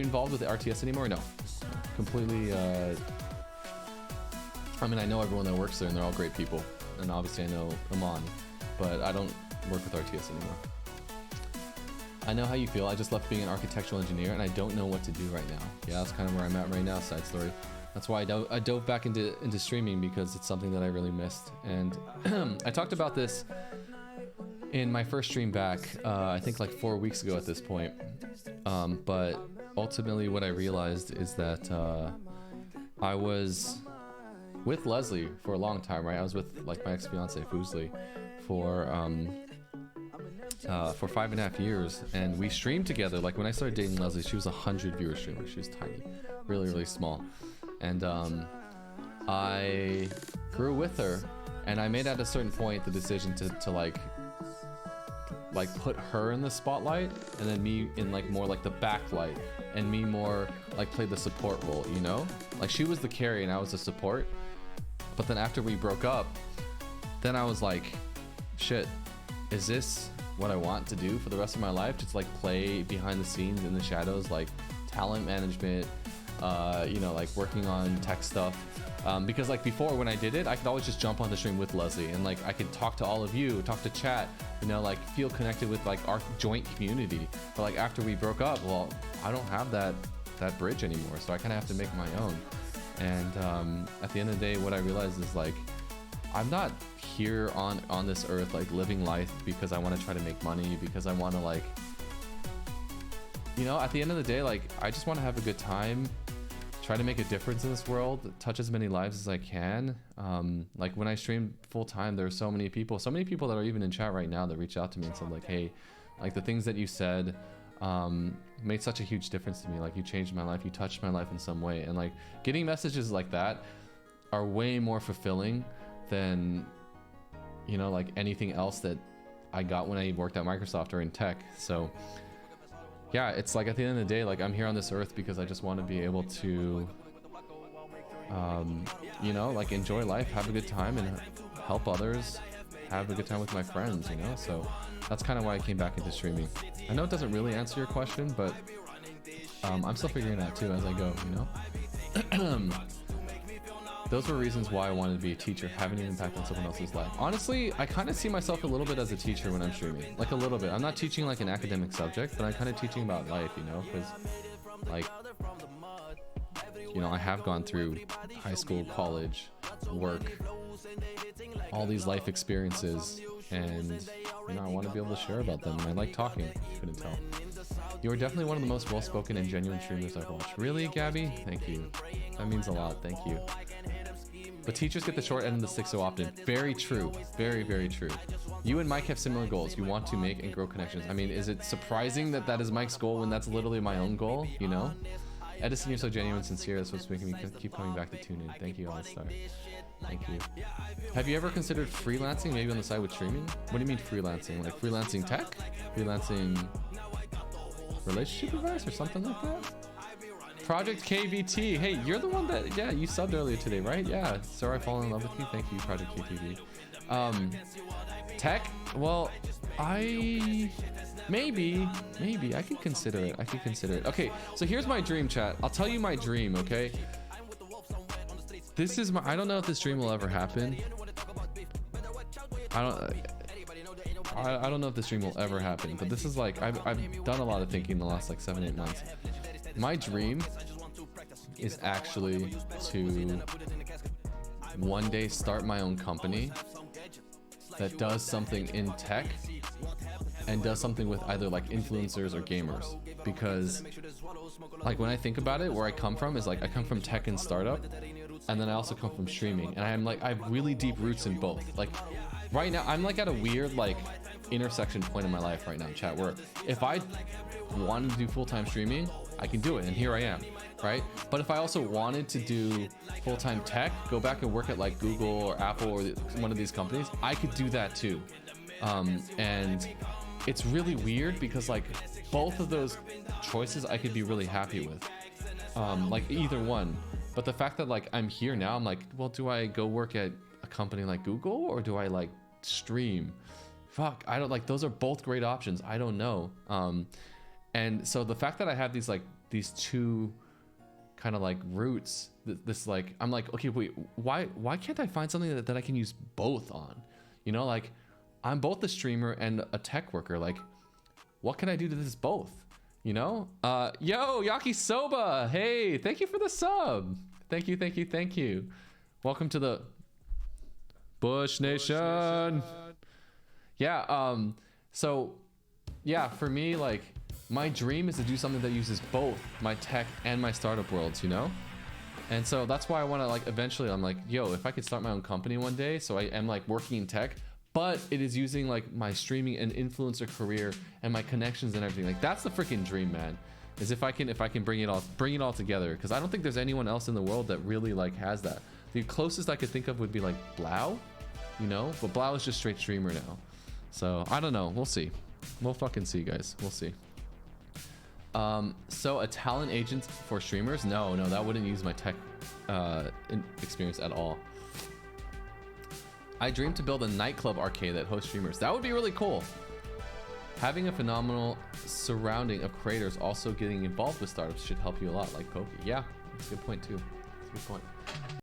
involved with the RTS anymore? No, completely. I mean, I know everyone that works there, and they're all great people, and obviously I know Amon, but I don't work with RTS anymore. I know how you feel. I just left being an architectural engineer, and I don't know what to do right now. Yeah, that's kind of where I'm at right now. Side story. That's why I dove back into streaming, because it's something that I really missed. And I talked about this in my first stream back, I think like 4 weeks ago at this point. But ultimately what I realized is that I was with Leslie for a long time, right? I was with like my ex-fiance Foosley for 5.5 years, and we streamed together. Like when I started dating Leslie, she was a 100 viewer streamer. She was tiny, really small. And I grew with her, and I made at a certain point the decision to like put her in the spotlight, and then me in like more like the backlight, and me more like play the support role, you know? Like she was the carry and I was the support. But then after we broke up, then I was like, shit, is this what I want to do for the rest of my life? Just like play behind the scenes in the shadows, like talent management, you know, like working on tech stuff. Because like before, when I did it, I could always just jump on the stream with Leslie, and like I could talk to all of you, talk to chat, you know, like feel connected with like our joint community. But like after we broke up, well, I don't have that bridge anymore, so I kind of have to make my own. And at the end of the day, what I realized is like, I'm not here on this earth like living life because I want to try to make money, because I want to like, you know, at the end of the day, like I just want to have a good time, try to make a difference in this world, touch as many lives as I can. Like when I stream full time, there are so many people that are even in chat right now that reach out to me and said like, hey, like the things that you said made such a huge difference to me. Like you changed my life, you touched my life in some way. And like getting messages like that are way more fulfilling than, you know, like anything else that I got when I worked at Microsoft or in tech. So yeah, it's like at the end of the day, like I'm here on this earth because I just want to be able to, you know, like enjoy life, have a good time, and help others, have a good time with my friends, you know? So that's kind of why I came back into streaming. I know it doesn't really answer your question, but I'm still figuring it out too as I go, you know? Those were reasons why I wanted to be a teacher, having an impact on someone else's life. Honestly, I kind of see myself a little bit as a teacher when I'm streaming. Like a little bit. I'm not teaching like an academic subject, but I'm kind of teaching about life, you know? Because like, you know, I have gone through high school, college, work, all these life experiences, and you know, I want to be able to share about them, and I like talking, if you couldn't tell. You are definitely one of the most well-spoken and genuine streamers I've watched. Really, Gabby? Thank you. That means a lot. Thank you. But teachers get the short end of the stick so often. Very true. Very true. You and Mike have similar goals. You want to make and grow connections. I mean, is it surprising that that is Mike's goal when that's literally my own goal, you know? Edison, you're so genuine and sincere. That's what's making me keep coming back to tune in. Thank you, All-Star. Thank you. Have you ever considered freelancing, maybe on the side with streaming? What do you mean freelancing? Like freelancing tech? Freelancing relationship advice or something like that? Project KVT. Hey, you're the one that, yeah, you subbed earlier today, right? Yeah. Sir, I fall in love with you. Thank you, Project KTV. Tech? Well, maybe I could consider it. Okay, so here's my dream, chat. I'll tell you my dream, okay? This is I don't know if this dream will ever happen. I don't know if this dream will ever happen, but this is like, I've done a lot of thinking in the last like 7-8 months. My dream is actually to one day start my own company that does something in tech and does something with either like influencers or gamers. Because like when I think about it, where I come from is like I come from tech and startup, and then I also come from streaming, and I have really deep roots in both. Like right now I'm like at a weird like intersection point in my life right now, chat, where if I wanted to do full-time streaming, I can do it, and here I am, right? But if I also wanted to do full-time tech, go back and work at like Google or Apple or one of these companies, I could do that too. And it's really weird because like both of those choices I could be really happy with, like either one. But the fact that like I'm here now, I'm like, well, do I go work at a company like Google or do I like stream? Fuck, I don't, like, those are both great options. I don't know. And so the fact that I have these like these two kind of like routes. This like, I'm like, okay, wait, why can't I find something that I can use both on? You know, like I'm both a streamer and a tech worker. Like, what can I do to this both? You know? Yo, Yakisoba, hey, thank you for the sub. Thank you. Welcome to the Bush Nation. Yeah, so yeah, for me, like my dream is to do something that uses both my tech and my startup worlds, you know? And so that's why I want to like eventually, I'm like, yo, if I could start my own company one day, so I am like working in tech, but it is using like my streaming and influencer career and my connections and everything. Like that's the freaking dream, man. Is if I can bring it all together, because I don't think there's anyone else in the world that really like has that. The closest I could think of would be like Blau, you know, but Blau is just straight streamer now. So I don't know. We'll see. We'll fucking see, guys. We'll see. So a talent agent for streamers? No, that wouldn't use my tech experience at all. I dream to build a nightclub arcade that hosts streamers. That would be really cool. Having a phenomenal surrounding of creators also getting involved with startups should help you a lot, like Pokey. Yeah, that's a good point too. That's a good point.